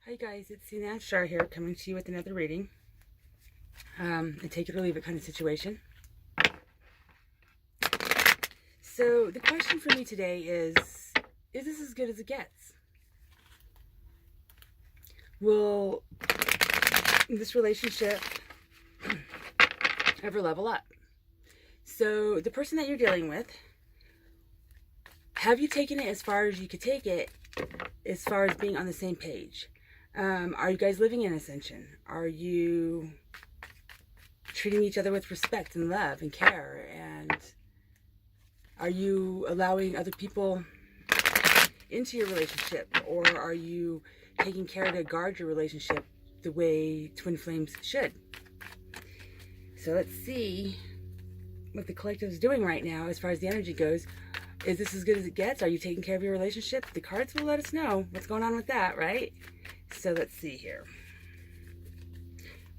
Hi guys, it's Sinan Shar here, coming to you with another reading. A take it or leave it kind of situation. So the question for me today is this as good as it gets? Will this relationship ever level up? So the person that you're dealing with, have you taken it as far as you could take it, as far as being on the same page? Are you guys living in ascension? Are you treating each other with respect and love and care? And are you allowing other people into your relationship? Or are you taking care to guard your relationship the way twin flames should? So let's see what the collective is doing right now as far as the energy goes. Is this as good as it gets? Are you taking care of your relationship? The cards will let us know what's going on with that, right? So let's see here.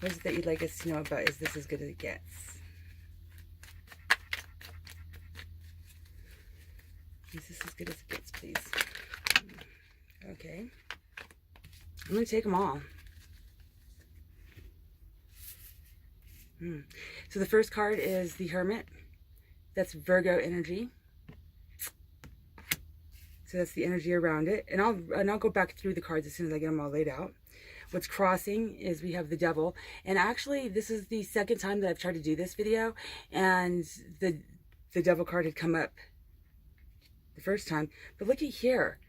What is it that you'd like us to know about? Is this as good as it gets? Is this as good as it gets, please? Okay. I'm going to take them all. So the first card is the Hermit. That's Virgo energy. So that's the energy around it. And I'll go back through the cards as soon as I get them all laid out. What's crossing is we have the Devil. And actually, this is the second time that I've tried to do this video. And the Devil card had come up the first time. But look at here.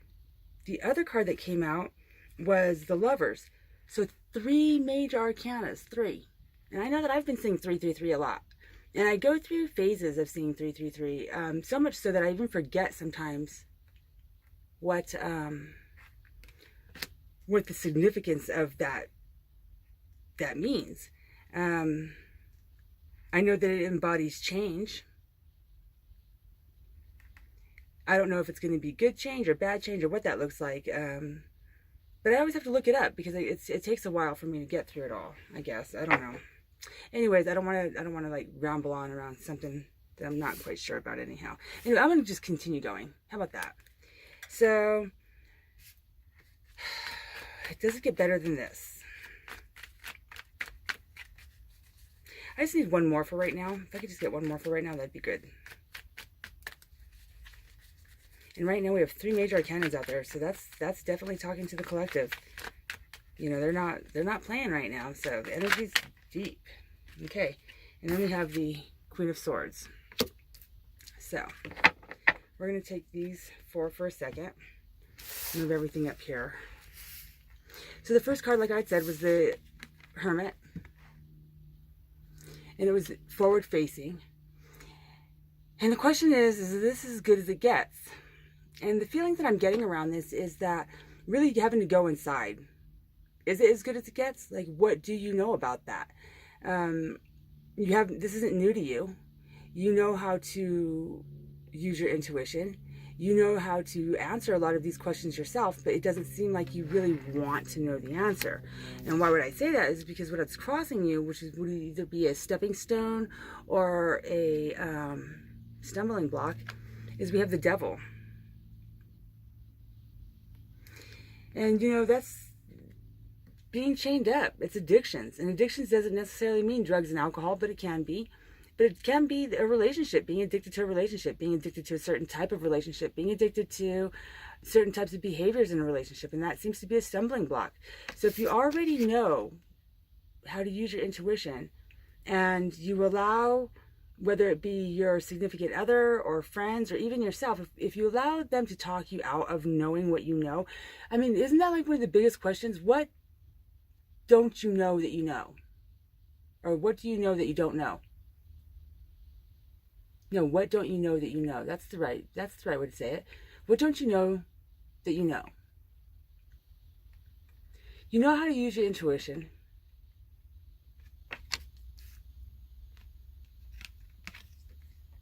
The other card that came out was the Lovers. So 3 major arcanas, 3. And I know that I've been seeing 333 a lot. And I go through phases of seeing 333. So much so that I even forget sometimes what the significance of that means. I know that it embodies change. I don't know if it's going to be good change or bad change or what that looks like. But I always have to look it up because it takes a while for me to get through it all, I guess. I don't know. Anyways, I don't want to like ramble on around something that I'm not quite sure about anyhow. Anyway, I'm going to just continue going. How about that? So, it doesn't get better than this. I just need one more for right now. If I could just get one more for right now, that'd be good. And right now we have 3 major arcanas out there, so that's definitely talking to the collective. You know, they're not playing right now, so the energy's deep. Okay, and then we have the Queen of Swords. So we're going to take these 4 for a second. Move everything up here. So the first card, like I said, was the Hermit. And it was forward facing. And the question is this as good as it gets? And the feeling that I'm getting around this is that really having to go inside. Is it as good as it gets? Like, what do you know about that? This isn't new to you. You know how to use your intuition. You know how to answer a lot of these questions yourself, but it doesn't seem like you really want to know the answer. And why would I say that is because what it's crossing you, would either be a stepping stone or a stumbling block, is we have the Devil. And, you know, that's being chained up. It's addictions. And addictions doesn't necessarily mean drugs and alcohol, but it can be. But it can be a relationship, being addicted to a relationship, being addicted to a certain type of relationship, being addicted to certain types of behaviors in a relationship. And that seems to be a stumbling block. So if you already know how to use your intuition and you allow, whether it be your significant other or friends or even yourself, if you allow them to talk you out of knowing what you know, I mean, isn't that like one of the biggest questions? What don't you know that you know? Or what do you know that you don't know? No, what don't you know that you know? That's the right way to say it. What don't you know that you know? You know how to use your intuition.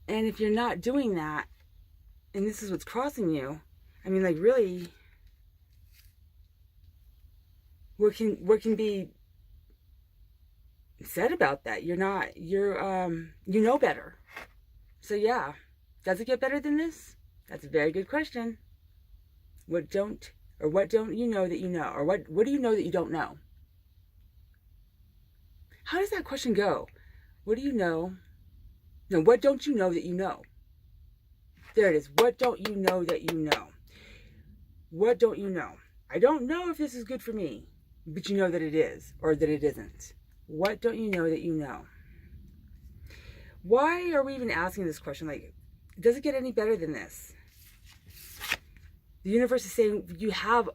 And if you're not doing that, and this is what's crossing you, I mean, like, really, what can be said about that? You know better. So yeah, does it get better than this? That's a very good question. What don't Or what don't you know that you know? Or what do you know that you don't know? How does that question go? What do you know? No, what don't you know that you know? There it is. What don't you know that you know? What don't you know? I don't know if this is good for me, but you know that it is or that it isn't. What don't you know that you know? Why are we even asking this question? Like, does it get any better than this? The universe is saying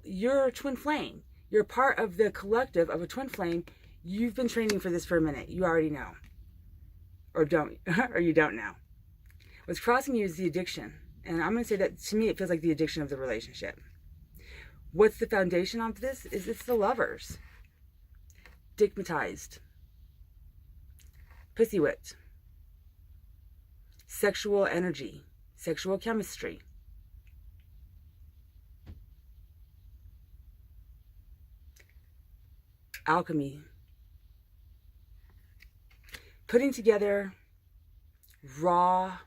you're a twin flame. You're part of the collective of a twin flame. You've been training for this for a minute. You already know. Or don't, or you don't know. What's crossing you is the addiction. And I'm going to say that to me, it feels like the addiction of the relationship. What's the foundation of this? It's the lovers. Stigmatized. Pussy whipped. Sexual energy. Sexual chemistry. Alchemy. Putting together raw,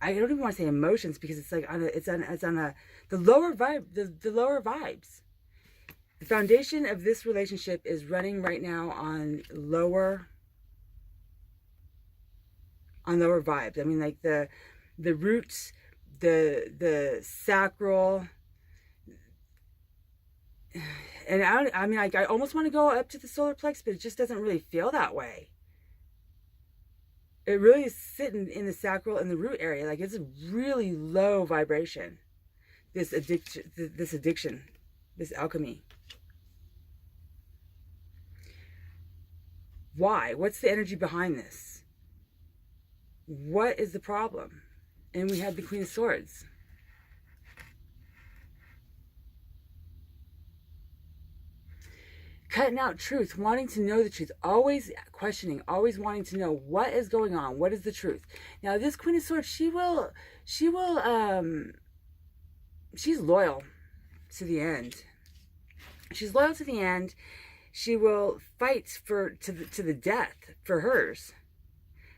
I don't even want to say emotions, because it's like the lower vibe, the lower vibes. The foundation of this relationship is running right now on lower vibes. I mean, like the roots, the sacral. And I mean, like, I almost want to go up to the solar plex, but it just doesn't really feel that way. It really is sitting in the sacral and the root area. Like, it's a really low vibration. This addiction, this alchemy. Why? What's the energy behind this? What is the problem? And we have the Queen of Swords. Cutting out truth, wanting to know the truth, always questioning, always wanting to know what is going on, what is the truth. Now, this Queen of Swords, she's loyal to the end. She's loyal to the end. She will fight to the death for hers.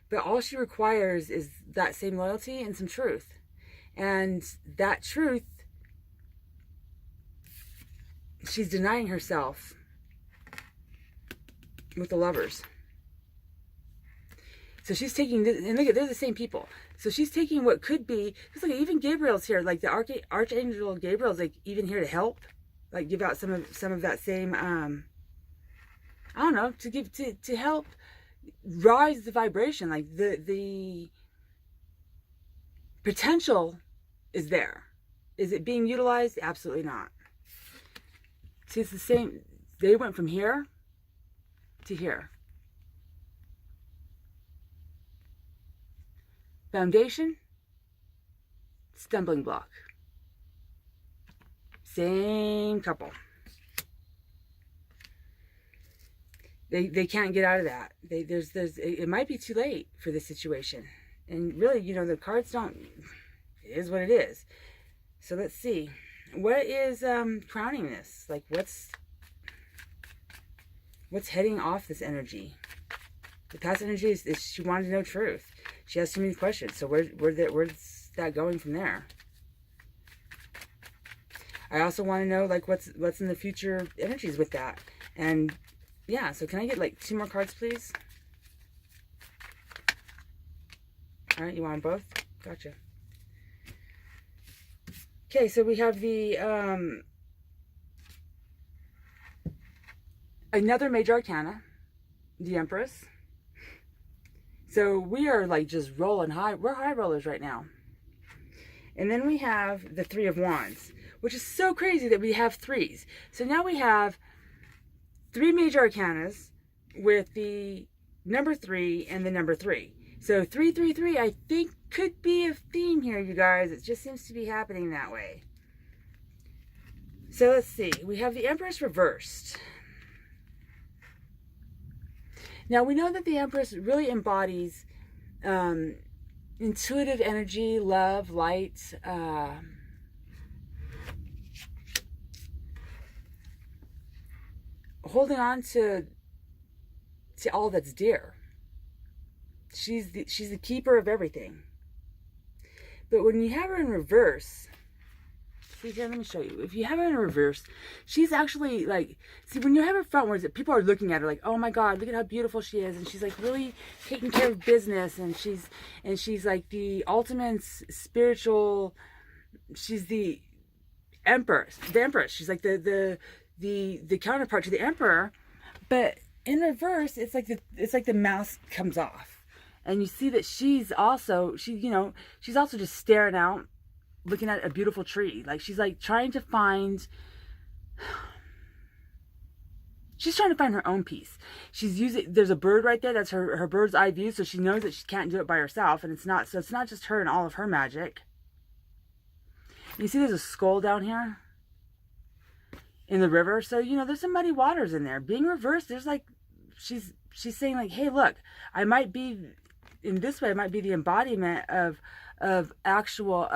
But all she requires is that same loyalty and some truth. And that truth, she's denying herself with the lovers. So she's taking this, and look at, they're the same people. So she's taking what could be, because look, even Gabriel's here, like the Archangel Gabriel's like even here to help, like give out some of that same, I don't know, to help rise the vibration. Like the potential is there. Is it being utilized? Absolutely not. See, it's the same. They went from here to here. Foundation, stumbling block. Same couple. They can't get out of that. It might be too late for this situation. And really, you know, the cards don't, it is what it is. So let's see. What is crowning this? Like, what's heading off this energy? The past energy is she wanted to know truth. She has too many questions. So where's that going from there? I also want to know, like, what's in the future energies with that. And yeah, so can I get like 2 more cards, please? All right, you want them both? Gotcha. Okay, so we have the another major arcana, the Empress. So we are like just rolling high. We're high rollers right now. And then we have the 3 of Wands, which is so crazy that we have 3s. So now we have 3 major arcanas with the number 3 and the number 3. So 333, I think, could be a theme here, you guys. It just seems to be happening that way. So let's see. We have the Empress reversed. Now, we know that the Empress really embodies intuitive energy, love, light, holding on to all that's dear. She's the keeper of everything. But when you have her in reverse, See here, let me show you. If you have her in reverse, she's actually like, see, when you have her frontwards, people are looking at her like, oh my God, look at how beautiful she is, and she's like really taking care of business, and she's like the ultimate spiritual. She's the empress. She's like the counterpart to the emperor, but in reverse, it's like the mask comes off, and you see that she's also just staring out, looking at a beautiful tree. Like she's like trying to find her own peace. She's using, there's a bird right there, that's her bird's eye view, so she knows that she can't do it by herself, and it's not just her and all of her magic. You see there's a skull down here in the river, so there's some muddy waters in there. Being reversed, there's like she's saying like, hey, look, I might be in this way, I might be the embodiment of actual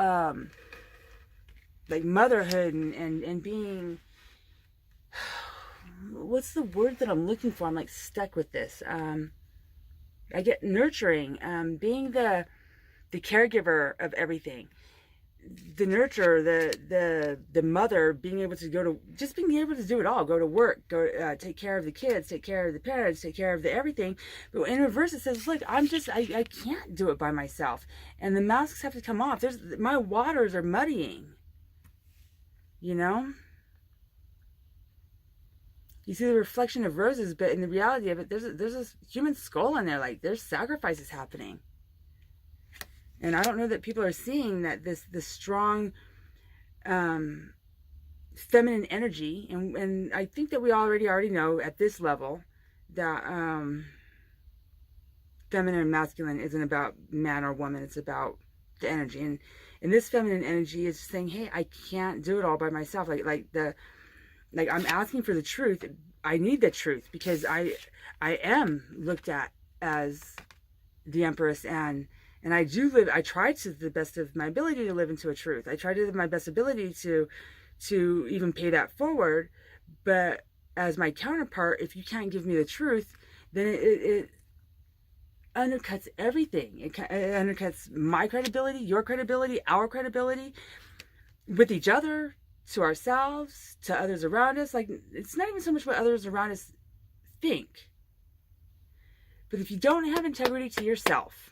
like motherhood and being, what's the word that I'm looking for? I'm like stuck with this. I get nurturing, being the caregiver of everything, the nurturer, the mother, being able to being able to do it all, go to work, go take care of the kids, take care of the parents, take care of the everything. But in reverse, it says, look, I can't do it by myself, and the masks have to come off. My waters are muddying. You see the reflection of roses, but in the reality of it, there's a human skull in there. Like there's sacrifices happening. And I don't know that people are seeing that this strong feminine energy, and I think that we already know at this level that feminine and masculine isn't about man or woman, it's about the energy. And this feminine energy is saying, hey, I can't do it all by myself. Like I'm asking for the truth. I need the truth, because I am looked at as the empress, and I try to the best of my ability to live into a truth. I try to my best ability to even pay that forward. But as my counterpart, if you can't give me the truth, then it undercuts everything. It undercuts my credibility, your credibility, our credibility with each other, to ourselves, to others around us. Like, it's not even so much what others around us think. But if you don't have integrity to yourself,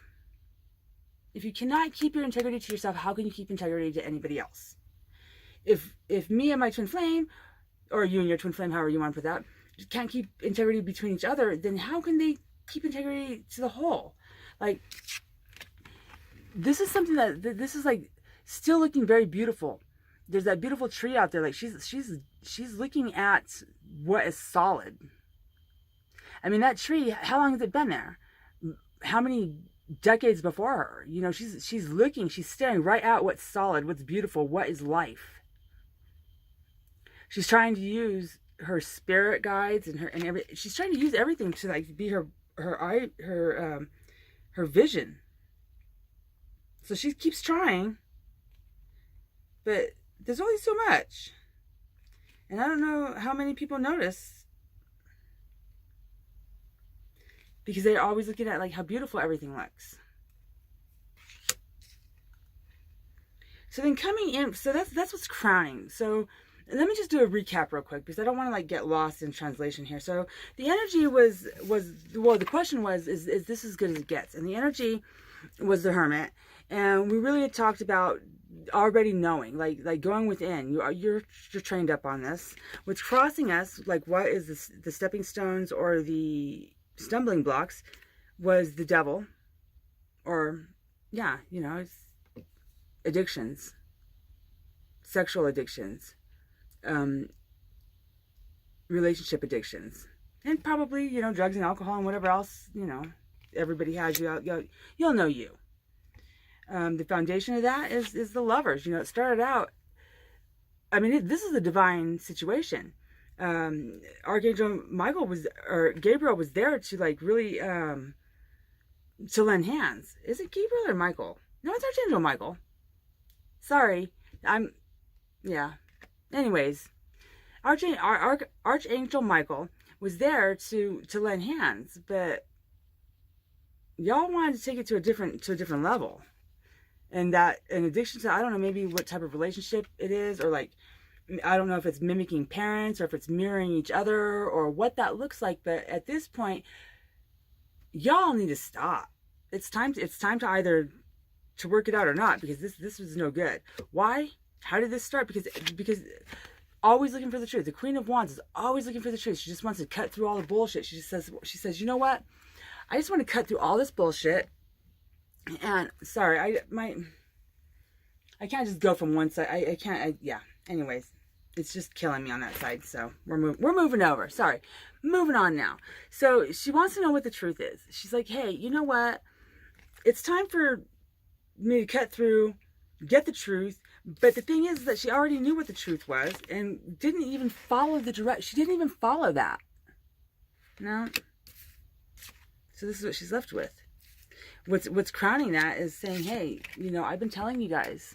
if you cannot keep your integrity to yourself, how can you keep integrity to anybody else? If me and my twin flame, or you and your twin flame, however you want to put that, can't keep integrity between each other, then how can they keep integrity to the whole? Like, this is something this is like still looking very beautiful. There's that beautiful tree out there. Like she's looking at what is solid. I mean, that tree, how long has it been there? How many decades before her? She's looking, she's staring right at what's solid, what's beautiful, what is life. She's trying to use her spirit guides she's trying to use everything to like be her vision. So she keeps trying, but there's only so much. And I don't know how many people notice, because they're always looking at like how beautiful everything looks. So then coming in, so that's what's crowning. So let me just do a recap real quick, because I don't want to like get lost in translation here. So the energy was the question was, is this as good as it gets? And the energy was the Hermit. And we really had talked about already knowing, like going within. You're trained up on this. What's crossing us, like what is the stepping stones or the stumbling blocks, was the devil, or it's addictions, sexual addictions, relationship addictions, and probably drugs and alcohol and whatever else everybody has. You'll know you. The foundation of that is the lovers. It started out, I mean, this is a divine situation. Archangel Gabriel was there to like really to lend hands. Is it Gabriel or Michael? No, it's Archangel Michael. Sorry, anyways, Archangel Michael was there to lend hands, but y'all wanted to take it to a different level. And that an addiction to, I don't know, maybe what type of relationship it is, or like, I don't know if it's mimicking parents or if it's mirroring each other or what that looks like. But at this point, y'all need to stop. It's time to either to work it out or not, because this was no good. Why? How did this start? Because always looking for the truth. The Queen of Wands is always looking for the truth. She just wants to cut through all the bullshit. She says, you know what? I just want to cut through all this bullshit. And sorry, I can't just go from one side. I can't. Yeah. Anyways, it's just killing me on that side. So we're moving over. Sorry, moving on now. So she wants to know what the truth is. She's like, hey, you know what? It's time for me to cut through, get the truth. But the thing is that she already knew what the truth was and didn't even follow the direct. She didn't even follow that. No. So this is what she's left with. What's crowning that is saying, hey, you know, I've been telling you guys.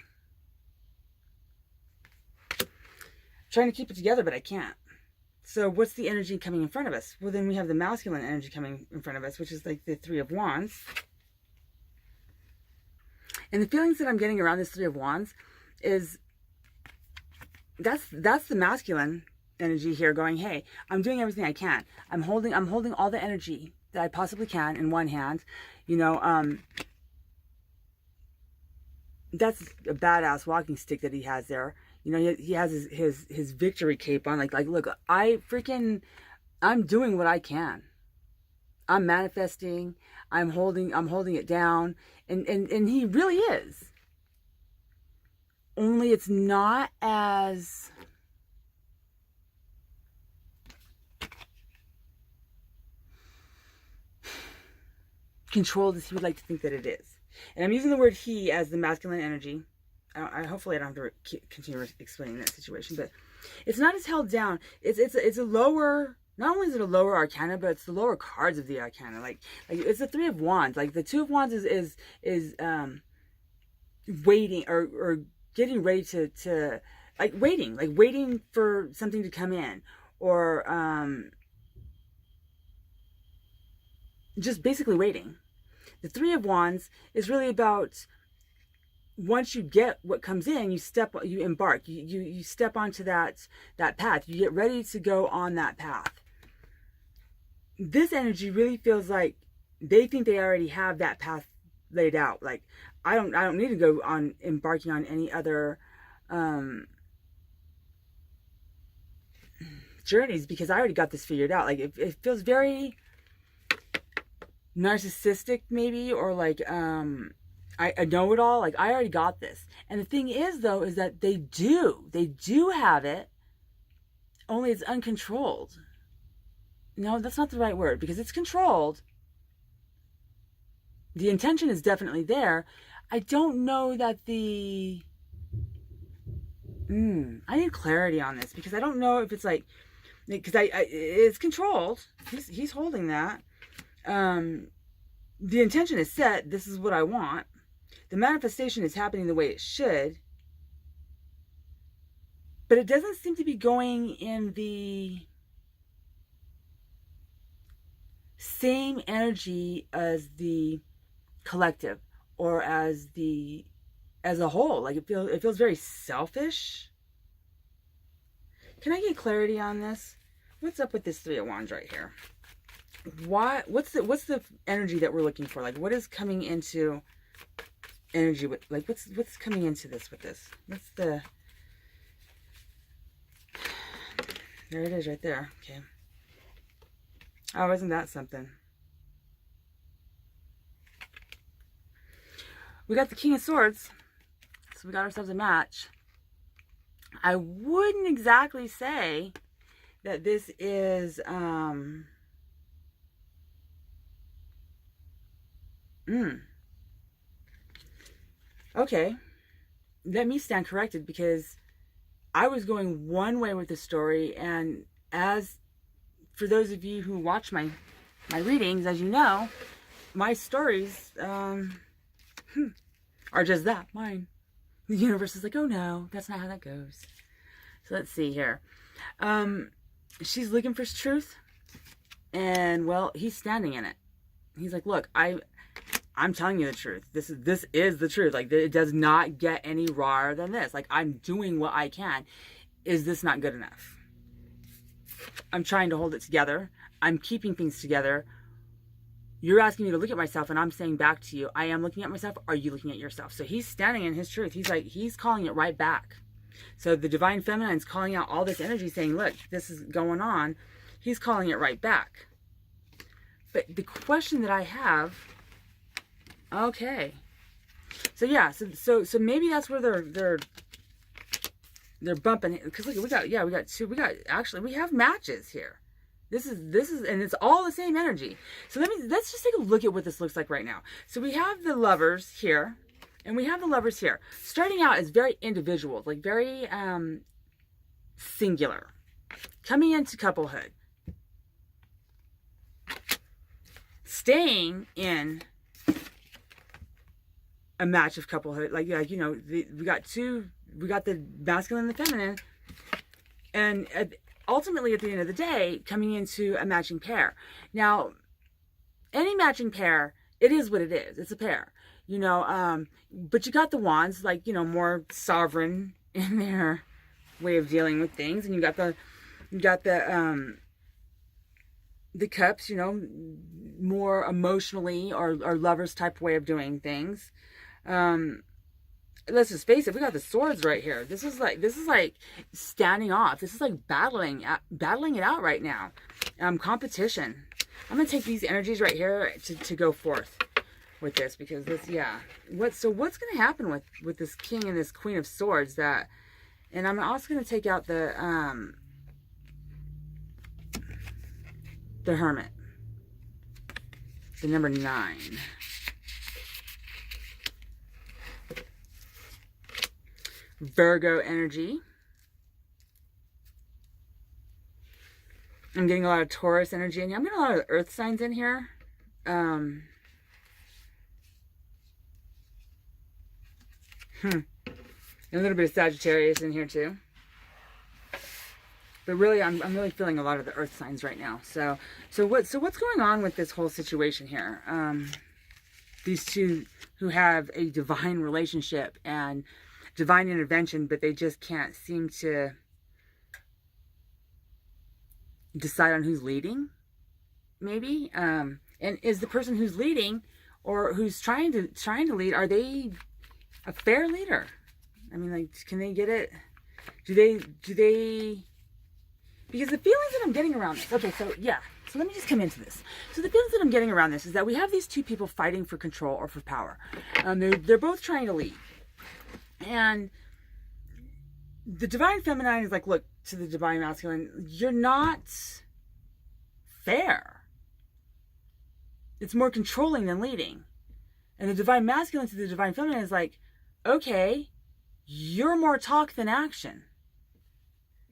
I'm trying to keep it together, but I can't. So what's the energy coming in front of us? Well, then we have the masculine energy coming in front of us, which is like the Three of Wands. And the feelings that I'm getting around this Three of Wands is that's the masculine energy here going, hey, I'm doing everything I can. I'm holding all the energy that I possibly can in one hand. You know, that's a badass walking stick that he has there. You know, he has his victory cape on. Like look, I'm doing what I can. I'm manifesting. I'm holding it down. And he really is. Only it's not as controlled as he would like to think that it is. And I'm using the word he as the masculine energy. Hopefully I don't have to continue explaining that situation, but it's not as held down. It's a lower, not only is it a lower arcana, but it's the lower cards of the arcana. Like it's the Three of Wands. Like the Two of Wands is waiting or getting ready to waiting for something to come in, or just basically waiting. The Three of Wands is really about, once you get what comes in, you embark, you step onto that path. You get ready to go on that path. This energy really feels like they think they already have that path laid out. Like, I don't need to go on embarking on any other journeys, because I already got this figured out. Like it feels very narcissistic maybe, or like I know it all. Like, I already got this. And the thing is, though, is that they do have it, only it's uncontrolled. No, that's not the right word, because it's controlled. The intention is definitely there. I don't know that I need clarity on this, because I don't know if it's like, because it's controlled. He's holding that. The intention is set. This is what I want. The manifestation is happening the way it should. But it doesn't seem to be going in the same energy as the collective, or as a whole. Like it feels very selfish. Can I get clarity on this? What's up with this Three of Wands right here? What's the energy that we're looking for? Like, what is coming into energy with, like, what's coming into this with this? What's the, there it is right there. Okay. Oh, isn't that something? We got the King of Swords, so we got ourselves a match. I wouldn't exactly say that this is okay, let me stand corrected, because I was going one way with the story, and as for those of you who watch my readings, as you know, my stories are just that, mine. The universe is like, oh no, that's not how that goes. So let's see here. She's looking for truth, and well, he's standing in it. He's like, look, I'm telling you the truth. This is the truth. Like, it does not get any rawer than this. Like, I'm doing what I can. Is this not good enough? I'm trying to hold it together. I'm keeping things together. You're asking me to look at myself, and I'm saying back to you, I am looking at myself. Are you looking at yourself? So he's standing in his truth. He's calling it right back. So the divine feminine's calling out all this energy, saying, look, this is going on. He's calling it right back. But the question that I have, okay. So yeah, so maybe that's where they're bumping, because look, we have matches here. This is, and it's all the same energy. So let's just take a look at what this looks like right now. So we have the lovers here, and we have the lovers here. Starting out as very individual, like very singular. Coming into couplehood. Staying in a match of couplehood, like you know, we got the masculine and the feminine, and ultimately at the end of the day, coming into a matching pair. Now, any matching pair, it is what it is. It's a pair, you know. But you got the wands, like, you know, more sovereign in their way of dealing with things, and you got the cups, you know, more emotionally or lovers type way of doing things. Let's just face it, we got the swords right here. This is like standing off. This is like battling it out right now. Competition. I'm gonna take these energies right here to go forth with this, because this, yeah. What's gonna happen with this king and this queen of swords? That, and I'm also gonna take out the hermit, the number 9. Virgo energy. I'm getting a lot of Taurus energy in here. I'm getting a lot of earth signs in here. A little bit of Sagittarius in here too. But really, I'm really feeling a lot of the earth signs right now. So what's going on with this whole situation here? These two who have a divine relationship and divine intervention, but they just can't seem to decide on who's leading, maybe. And is the person who's leading or who's trying to lead, are they a fair leader? I mean, like, can they get it? Do they? Because the feelings that I'm getting around this, okay, so yeah, so let me just come into this. So the feelings that I'm getting around this is that we have these two people fighting for control or for power. They're both trying to lead. And the divine feminine is like, look, to the divine masculine, you're not fair. It's more controlling than leading. And the divine masculine to the divine feminine is like, okay, you're more talk than action.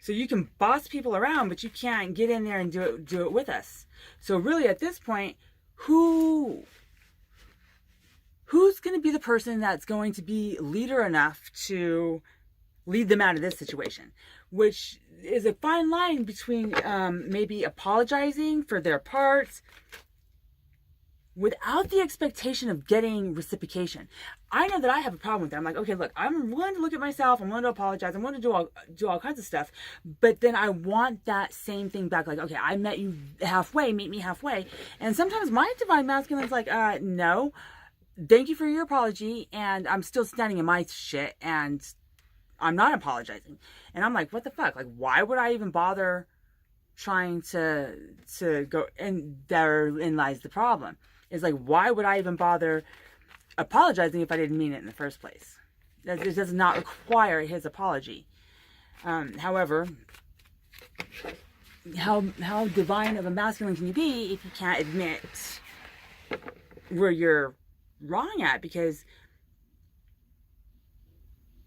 So you can boss people around, but you can't get in there and do it with us. So really at this point, who's going to be the person that's going to be leader enough to lead them out of this situation? Which is a fine line between maybe apologizing for their parts without the expectation of getting reciprocation. I know that I have a problem with that. I'm like, okay, look, I'm willing to look at myself. I'm willing to apologize. I'm willing to do all kinds of stuff. But then I want that same thing back. Like, okay, I met you halfway. Meet me halfway. And sometimes my divine masculine is like, no. Thank you for your apology, and I'm still standing in my shit, and I'm not apologizing. And I'm like, what the fuck? Like, why would I even bother trying to go? And therein lies the problem. It's like, why would I even bother apologizing if I didn't mean it in the first place? It does not require his apology. However, how divine of a masculine can you be if you can't admit where you're wrong at? Because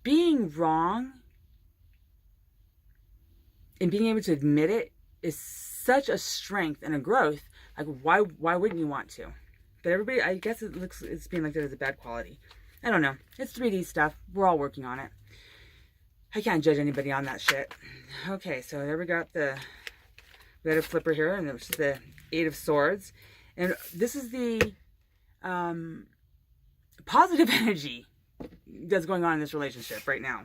being wrong and being able to admit it is such a strength and a growth. Like, why wouldn't you want to? But everybody, I guess it's being looked at as a bad quality. I don't know. It's 3D stuff. We're all working on it. I can't judge anybody on that shit. Okay, so there we got a flipper here, and it's the 8 of Swords. And this is the positive energy that's going on in this relationship right now.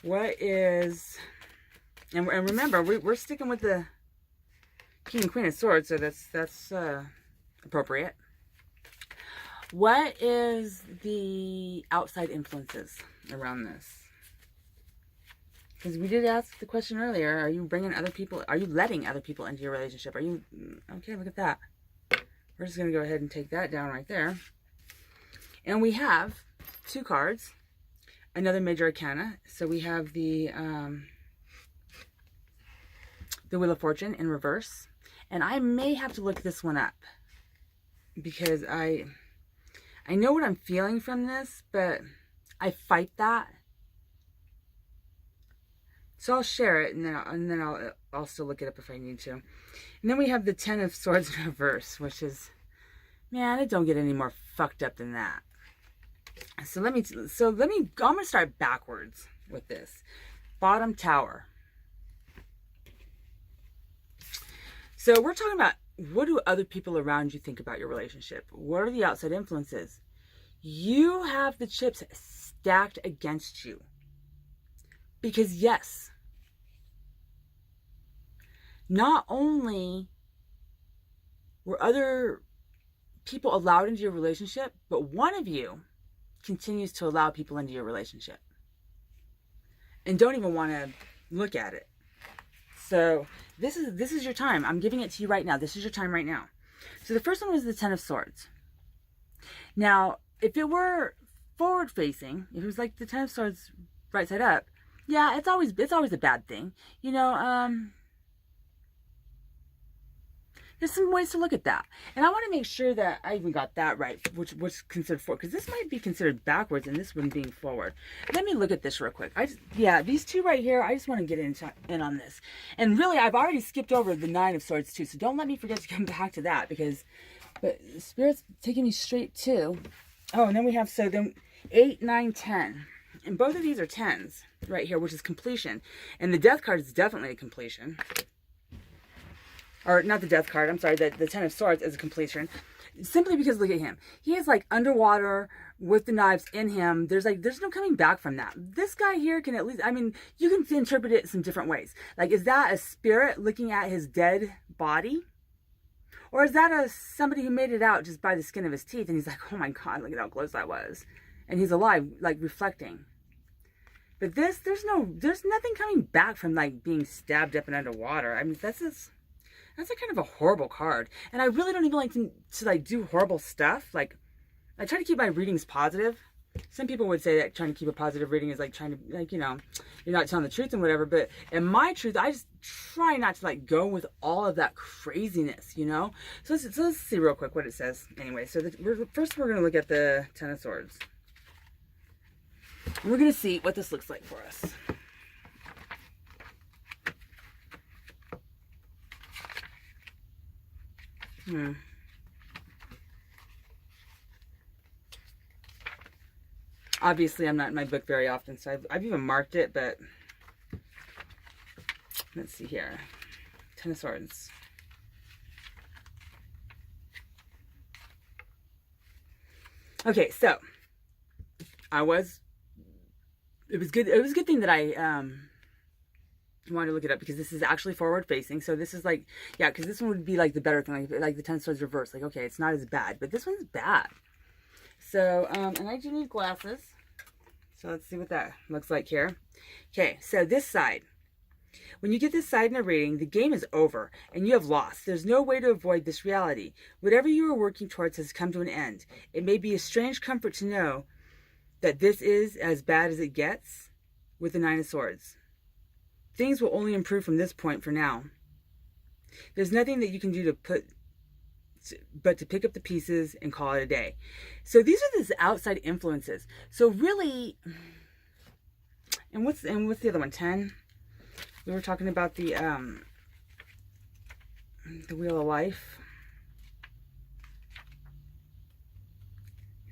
What is, and remember, we're sticking with the King and Queen of Swords, so that's appropriate. What is the outside influences around this? Because we did ask the question earlier, are you bringing other people, are you letting other people into your relationship? Are you, okay, look at that. We're just going to go ahead and take that down right there. And we have 2 cards, another major arcana. So we have the Wheel of Fortune in reverse. And I may have to look this one up because I know what I'm feeling from this, but I fight that. So I'll share it, and then I'll still look it up if I need to. And then we have the 10 of Swords in reverse, which is, man, it don't get any more fucked up than that. So let me, I'm gonna start backwards with this. Bottom Tower. So we're talking about, what do other people around you think about your relationship? What are the outside influences? You have the chips stacked against you. Because yes, not only were other people allowed into your relationship, but one of you continues to allow people into your relationship and don't even want to look at it. So this is your time. I'm giving it to you right now. This is your time right now. So the first one was the 10 of Swords. Now, if it were forward facing, if it was like the 10 of Swords right side up, yeah, it's always a bad thing. You know, there's some ways to look at that. And I want to make sure that I even got that right, which was considered forward, because this might be considered backwards and this one being forward. Let me look at this real quick. These 2 right here, I just want to get in on this. And really, I've already skipped over the 9 of Swords too, so don't let me forget to come back to that, but Spirit's taking me straight to, oh, and then we have, so then 8, 9, 10. And both of these are 10s right here, which is completion. And the Death card is definitely a completion. Or not the Death card, I'm sorry, the 10 of Swords is a completion. Simply because look at him. He is like underwater with the knives in him. There's no coming back from that. This guy here can at least, I mean, you can interpret it some different ways. Like, is that a spirit looking at his dead body? Or is that somebody who made it out just by the skin of his teeth and he's like, oh my God, look at how close that was. And he's alive, like reflecting. But this, there's nothing coming back from like being stabbed up and underwater. I mean, that's a kind of a horrible card. And I really don't even like to like do horrible stuff. Like, I try to keep my readings positive. Some people would say that trying to keep a positive reading is like trying to, like, you know, you're not telling the truth and whatever. But in my truth, I just try not to like go with all of that craziness, you know? So let's see real quick what it says. Anyway, so first we're going to look at the 10 of Swords. And we're going to see what this looks like for us. Obviously, I'm not in my book very often, so I've even marked it, but let's see here. 10 of Swords. Okay, so it was good. It was a good thing that I wanted to look it up, because this is actually forward facing. So this is like, yeah, because this one would be like the better thing, like the 10 of Swords reverse. Like, okay, it's not as bad, but this one's bad. So, and I do need glasses. So let's see what that looks like here. Okay, so this side. When you get this side in a reading, the game is over and you have lost. There's no way to avoid this reality. Whatever you are working towards has come to an end. It may be a strange comfort to know that this is as bad as it gets with the 9 of Swords. Things will only improve from this point for now. There's nothing that you can do but to pick up the pieces and call it a day. So these are the outside influences. So really, and what's the other one? 10. We were talking about the Wheel of Life.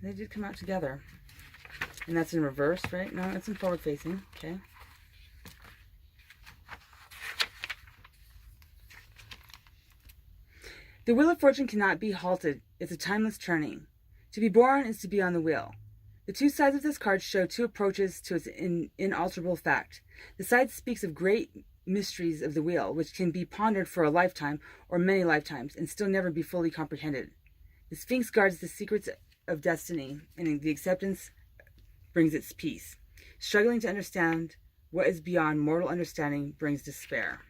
They did come out together, and that's in reverse, right? No, it's in forward facing. Okay. The Wheel of Fortune cannot be halted. It's a timeless turning. To be born is to be on the wheel. The two sides of this card show two approaches to its inalterable fact. The side speaks of great mysteries of the wheel, which can be pondered for a lifetime or many lifetimes and still never be fully comprehended. The Sphinx guards the secrets of destiny, and the acceptance brings its peace. Struggling to understand what is beyond mortal understanding brings despair.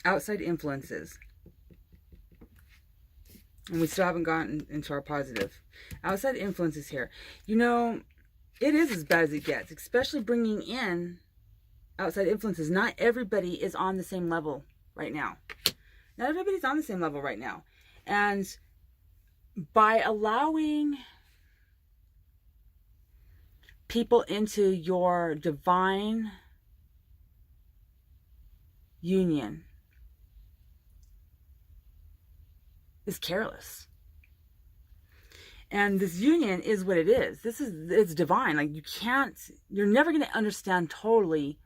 Outside influences. And we still haven't gotten into our positive. Outside influences here. You know, it is as bad as it gets, especially bringing in outside influences. Not everybody is on the same level right now. Not everybody's on the same level right now. And by allowing people into your divine union is careless. And this union is what it is. It's divine. Like, you're never going to understand totally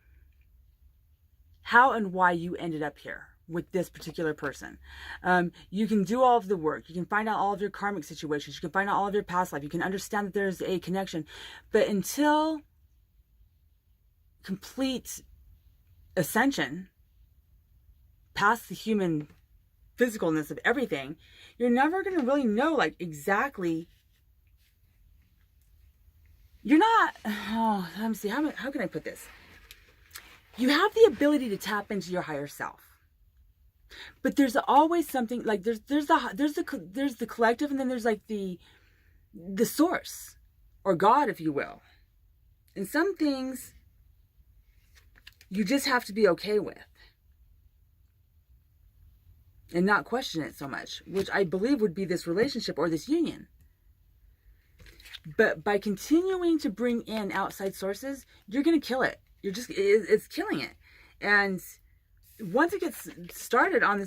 how and why you ended up here with this particular person. You can do all of the work. You can find out all of your karmic situations. You can find out all of your past life. You can understand that there's a connection. But until complete ascension past the human physicalness of everything, you're never going to really know, like, exactly. You're not, let me see, how can I put this? You have the ability to tap into your higher self. But there's always something, like, there's the collective, and then there's like the source, or God, if you will. And some things you just have to be okay with and not question it so much, which I believe would be this relationship or this union. But by continuing to bring in outside sources, you're going to kill it. It's killing it. And once it gets started on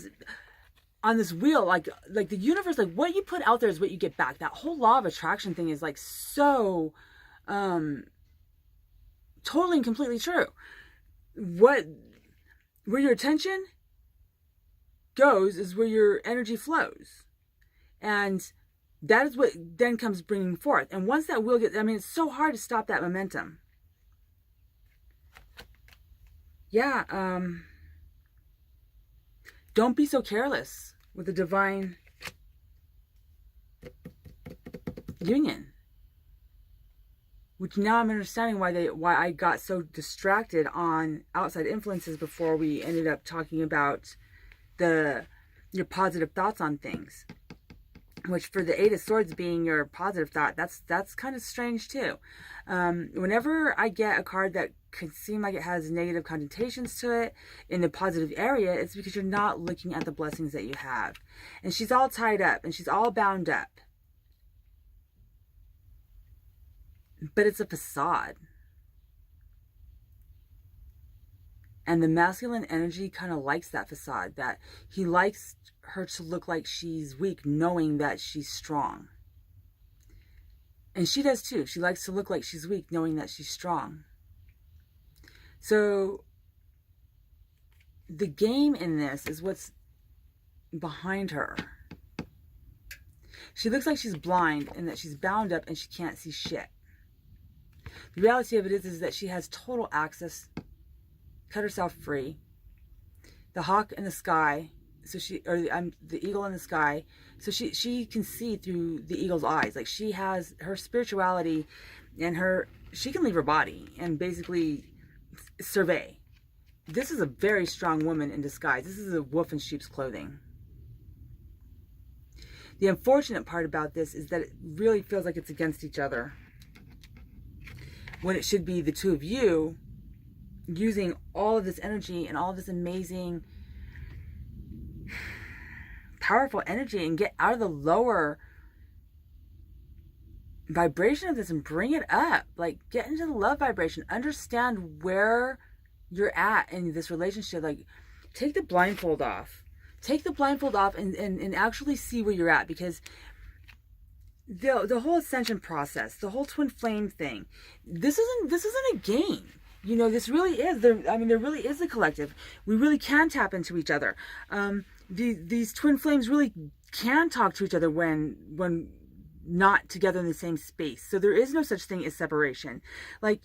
this wheel, like the universe, like, what you put out there is what you get back. That whole law of attraction thing is, like, so totally and completely true. Where your attention goes is where your energy flows. And that is what then comes bringing forth. And once that wheel gets, I mean, it's so hard to stop that momentum. Yeah, don't be so careless with the divine union. Which now I'm understanding why I got so distracted on outside influences before we ended up talking about your positive thoughts on things. Which, for the Eight of Swords being your positive thought, that's kind of strange too. Whenever I get a card that could seem like it has negative connotations to it in the positive area, it's because you're not looking at the blessings that you have. And she's all tied up and she's all bound up. But it's a facade. And the masculine energy kind of likes that facade, that he likes her to look like she's weak, knowing that she's strong. And she does too. She likes to look like she's weak, knowing that she's strong. So the game in this is what's behind her. She looks like she's blind and that she's bound up and she can't see shit. The reality of it is that she has total access. Cut herself free. The hawk in the sky, the eagle in the sky, so she can see through the eagle's eyes. Like, she has her spirituality, and she can leave her body and basically survey. This is a very strong woman in disguise. This is a wolf in sheep's clothing. The unfortunate part about this is that it really feels like it's against each other, when it should be the two of you using all of this energy and all of this amazing, powerful energy, and get out of the lower vibration of this and bring it up. Like, get into the love vibration. Understand where you're at in this relationship. Like, take the blindfold off. Take the blindfold off and actually see where you're at, because the whole ascension process, the whole twin flame thing, this isn't a game. this really is there. I mean, there really is a collective. We really can tap into each other. These twin flames really can talk to each other when not together in the same space. So there is no such thing as separation. Like,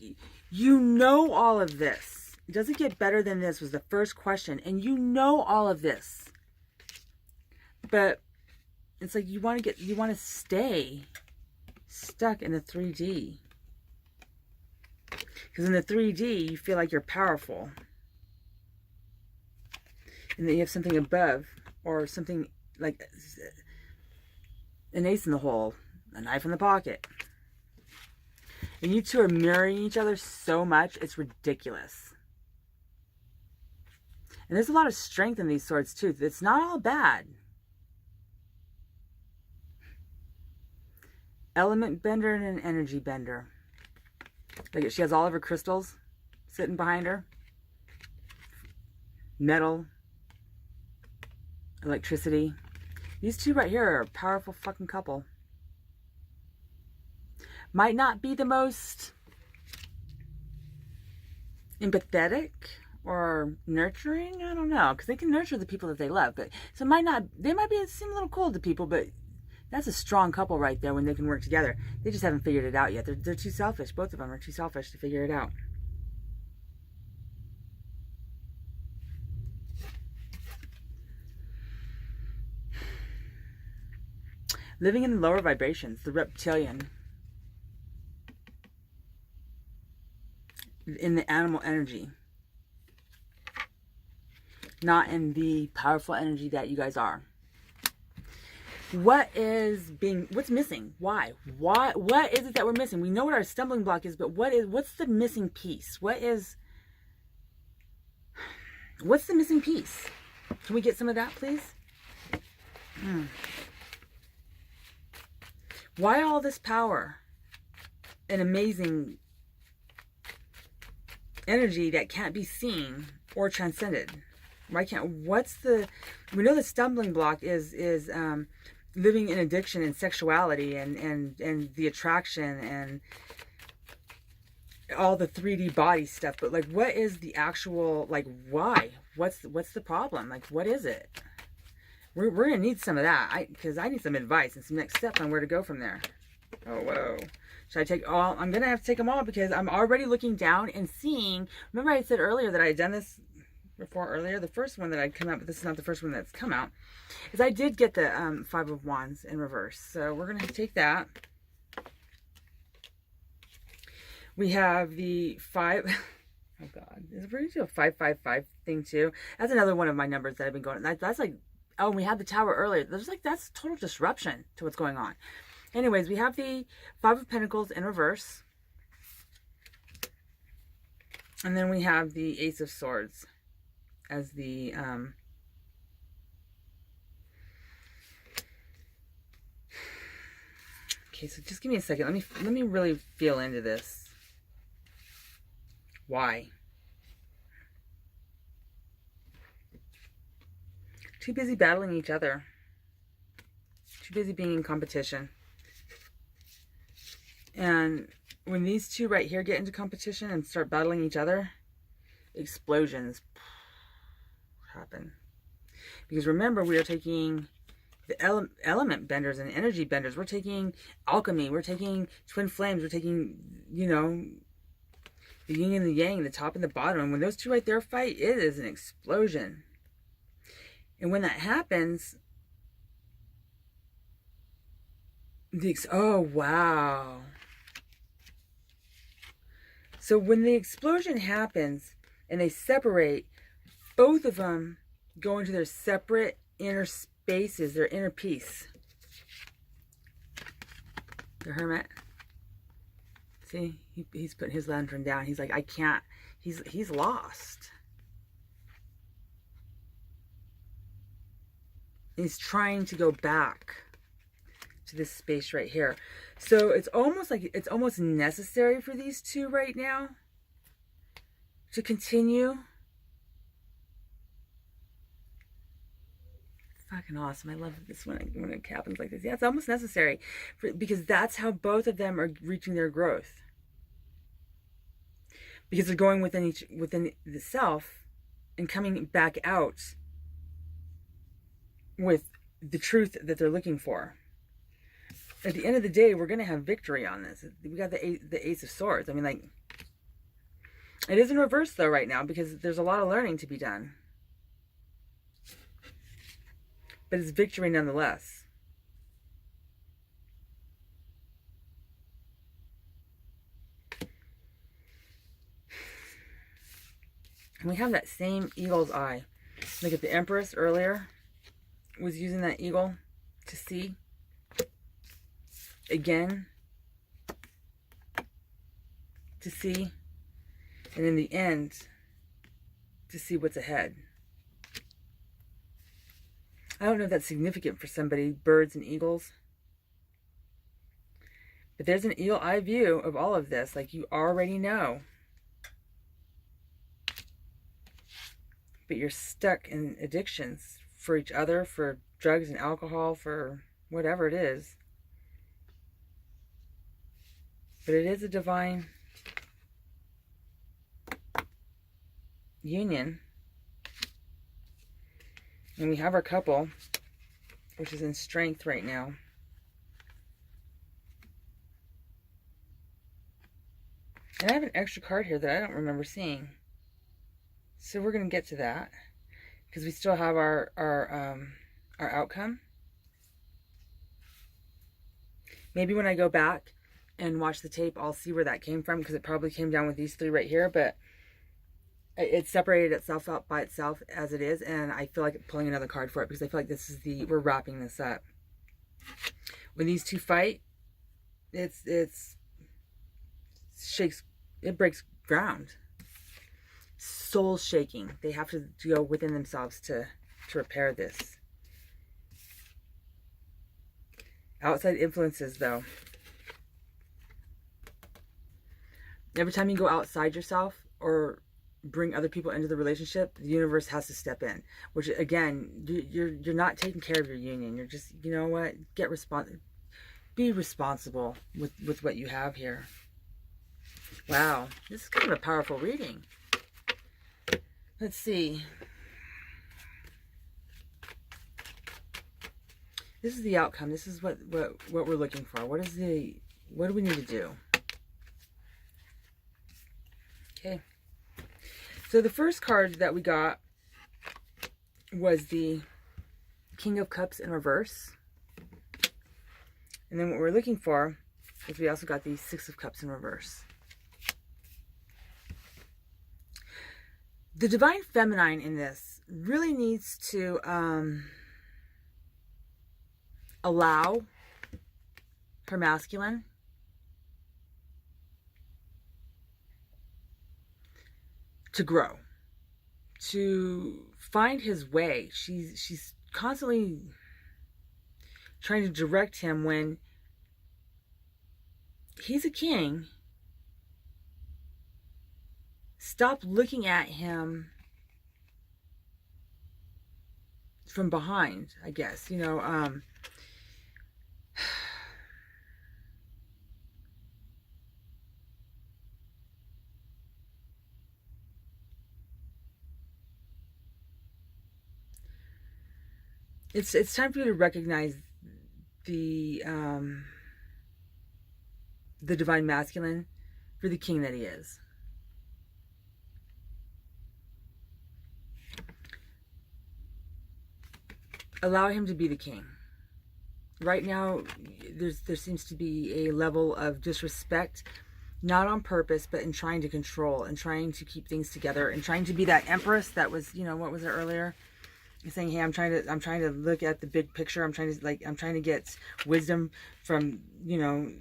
all of this. Does it get better than this was the first question. And all of this. But it's like you want to stay stuck in the 3D. Because in the 3D, you feel like you're powerful. And that you have something above, or something like an ace in the hole, a knife in the pocket. And you two are mirroring each other so much, it's ridiculous. And there's a lot of strength in these swords too. It's not all bad. Element bender and an energy bender. Like, she has all of her crystals sitting behind her. Metal. Electricity. These two right here are a powerful fucking couple. Might not be the most empathetic or nurturing. I don't know. Because they can nurture the people that they love. But so they might seem a little cold to people, but that's a strong couple right there when they can work together. They just haven't figured it out yet. They're too selfish. Both of them are too selfish to figure it out. Living in the lower vibrations, the reptilian. In the animal energy. Not in the powerful energy that you guys are. What's missing? Why? What is it that we're missing? We know what our stumbling block is, but what's the missing piece? What's the missing piece? Can we get some of that, please? Why all this power and amazing energy that can't be seen or transcended? We know the stumbling block is living in addiction and sexuality and the attraction and all the 3D body stuff, but like, what is the actual, like, why? What's the problem? Like, what is it? We're gonna need some of that, because I need some advice and some next steps on where to go from there. Oh, whoa. Should I take all? I'm gonna have to take them all, because I'm already looking down and seeing. Remember I said earlier that I had done this before earlier? The first one that I'd come out, but this is not the first one that's come out, is I did get the 5 of Wands in reverse. So we're gonna take that. We have the 5. Oh God, we're gonna do a 555 thing too. That's another one of my numbers that I've been going. That's like, oh, and we had the Tower earlier. That's total disruption to what's going on. Anyways, we have the 5 of Pentacles in reverse. And then we have the Ace of Swords as the okay, so just give me a second. Let me really feel into this. Why? Too busy battling each other. Too busy being in competition. And when these two right here get into competition and start battling each other, explosions happen. Because remember, we are taking the element benders and energy benders. We're taking alchemy. We're taking twin flames. We're taking, the yin and the yang, the top and the bottom. And when those two right there fight, it is an explosion. And when that happens, oh, wow. So when the explosion happens and they separate, both of them go into their separate inner spaces, their inner peace. The Hermit. See, he's putting his lantern down. He's like, I can't. He's lost. He's trying to go back to this space right here. So it's almost necessary for these two right now to continue. Fucking awesome. I love this when it happens like this. Yeah, it's almost necessary because that's how both of them are reaching their growth. because they're going within the self and coming back out with the truth that they're looking for. At the end of the day, we're going to have victory on this. We got the Ace of Swords. I mean, like, it is in reverse though right now because there's a lot of learning to be done. But it's victory nonetheless. And we have that same eagle's eye. Look at the Empress earlier was using that eagle to see. Again. To see. And in the end, to see what's ahead. I don't know if that's significant for somebody, birds and eagles. But there's an eagle eye view of all of this, like you already know. But you're stuck in addictions for each other, for drugs and alcohol, for whatever it is. But it is a divine union. And we have our couple, which is in strength right now. And I have an extra card here that I don't remember seeing. So we're going to get to that. Because we still have our outcome. Maybe when I go back and watch the tape, I'll see where that came from. Because it probably came down with these three right here. But it separated itself out by itself as it is, and I feel like pulling another card for it because I feel like this is we're wrapping this up. When these two fight, it breaks ground. Soul shaking. They have to go within themselves to repair this. Outside influences, though. Every time you go outside yourself or bring other people into the relationship, the universe has to step in. Which again, you're not taking care of your union. You're just, you know what? Be responsible with what you have here. Wow, this is kind of a powerful reading. Let's see. This is the outcome. This is what we're looking for. What do we need to do? Okay. So the first card that we got was the King of Cups in reverse. And then what we're looking for is we also got the Six of Cups in reverse. The Divine Feminine in this really needs to allow her masculine to grow, to find his way. She's constantly trying to direct him when he's a king. Stop looking at him from behind, I guess. You know, it's time for you to recognize the divine masculine for the king that he is. Allow him to be the king. Right now, there seems to be a level of disrespect, not on purpose, but in trying to control and trying to keep things together and trying to be that empress that was, you know, what was it earlier? Saying, hey, I'm trying to look at the big picture. I'm trying to get wisdom from, you know,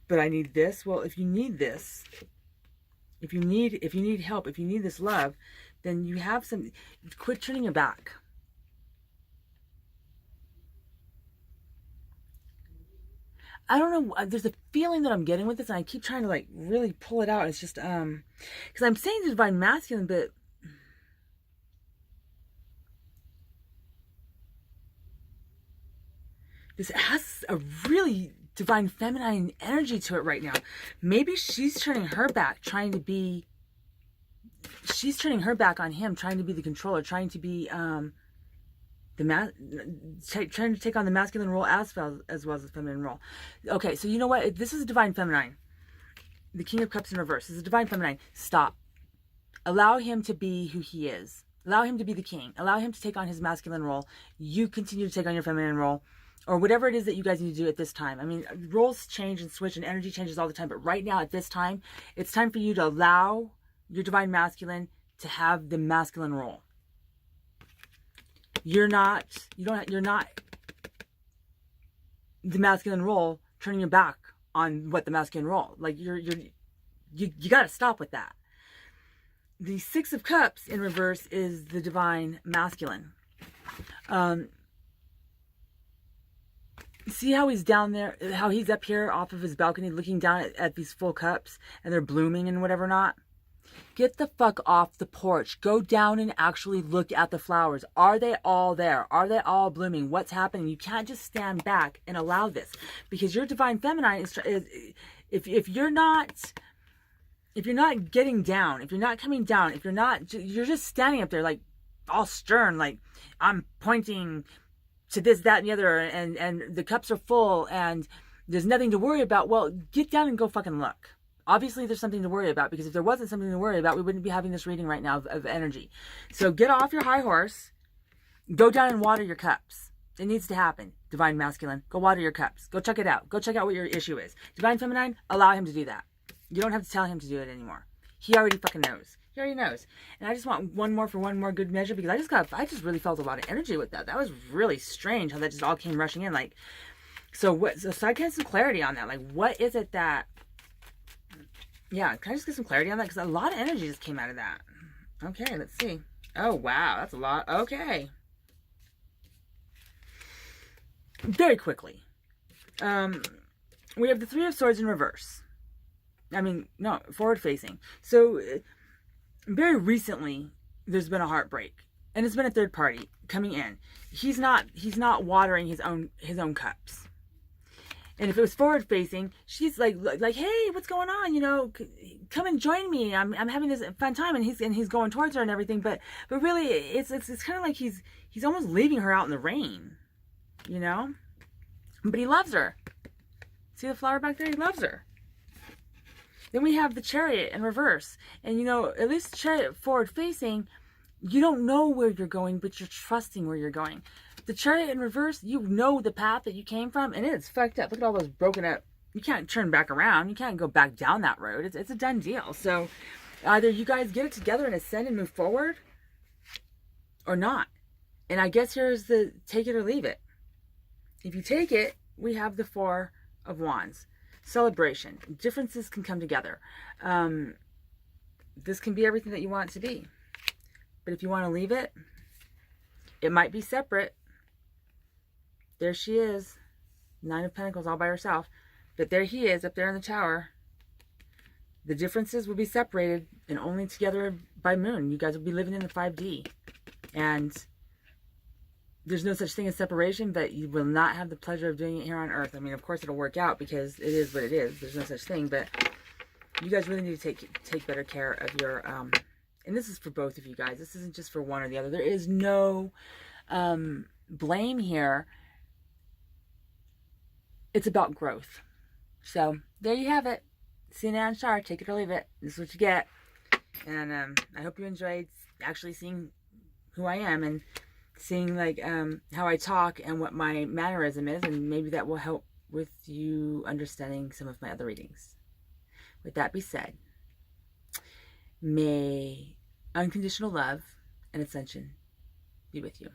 but I need this. Well, if you need this, if you need help, if you need this love, then you have some. Quit turning your back. I don't know. There's a feeling that I'm getting with this, and I keep trying to like really pull it out. It's just because I'm saying the divine masculine, but this has a really divine feminine energy to it right now. Maybe she's turning her back, she's turning her back on him, trying to be the controller, trying to be trying to take on the masculine role as well as the feminine role. Okay, so you know what? This is a divine feminine. The King of Cups in reverse. This is a divine feminine. Stop. Allow him to be who he is. Allow him to be the king. Allow him to take on his masculine role. You continue to take on your feminine role, or whatever it is that you guys need to do at this time. I mean, roles change and switch and energy changes all the time, but right now at this time, it's time for you to allow your divine masculine to have the masculine role. You're not the masculine role turning your back on what the masculine role. Like you got to stop with that. The Six of Cups in reverse is the divine masculine. See how he's down there, how he's up here off of his balcony looking down at these full cups and they're blooming and whatever not? Get the fuck off the porch. Go down and actually look at the flowers. Are they all there? Are they all blooming? What's happening? You can't just stand back and allow this, because your divine feminine is if you're not getting down, if you're not coming down, if you're just standing up there like all stern, like I'm pointing to this, that, and the other, and the cups are full and there's nothing to worry about. Well, get down and go fucking look. Obviously, there's something to worry about, because if there wasn't something to worry about, we wouldn't be having this reading right now of energy. So get off your high horse. Go down and water your cups. It needs to happen. Divine masculine, go water your cups. Go check it out. Go check out what your issue is. Divine feminine, allow him to do that. You don't have to tell him to do it anymore. He already fucking knows. He already knows. And I just want one more good measure, because I just really felt a lot of energy with that. That was really strange how that just all came rushing in. Like, so I get some clarity on that. Like, what is it that, yeah, can I just get some clarity on that? Because a lot of energy just came out of that. Okay, let's see. Oh, wow, that's a lot. Okay. Very quickly. We have the Three of Swords in reverse. I mean, no, forward facing. So, very recently, there's been a heartbreak. And it's been a third party coming in. He's not watering his own cups. And if it was forward facing, she's like, hey, what's going on? You know, come and join me. I'm having this fun time, and he's going towards her and everything. But really, it's kind of like he's almost leaving her out in the rain, you know. But he loves her. See the flower back there? He loves her. Then we have the Chariot in reverse, and you know, at least Chariot forward facing, you don't know where you're going, but you're trusting where you're going. The Chariot in reverse, you know the path that you came from, and it's fucked up. Look at all those broken up. You can't turn back around. You can't go back down that road. It's a done deal. So either you guys get it together and ascend and move forward, or not. And I guess here's the take it or leave it. If you take it, we have the Four of Wands. Celebration. Differences can come together. This can be everything that you want it to be. But if you want to leave it, it might be separate. There she is. Nine of Pentacles all by herself. But there he is up there in the tower. The differences will be separated and only together by moon. You guys will be living in the 5D. And there's no such thing as separation, but you will not have the pleasure of doing it here on Earth. I mean, of course it'll work out because it is what it is. There's no such thing. But you guys really need to take better care of your... and this is for both of you guys. This isn't just for one or the other. There is no blame here. It's about growth. So, there you have it. Sinan Shar, take it or leave it. This is what you get. And I hope you enjoyed actually seeing who I am and seeing like how I talk and what my mannerism is. And maybe that will help with you understanding some of my other readings. With that be said, may unconditional love and ascension be with you.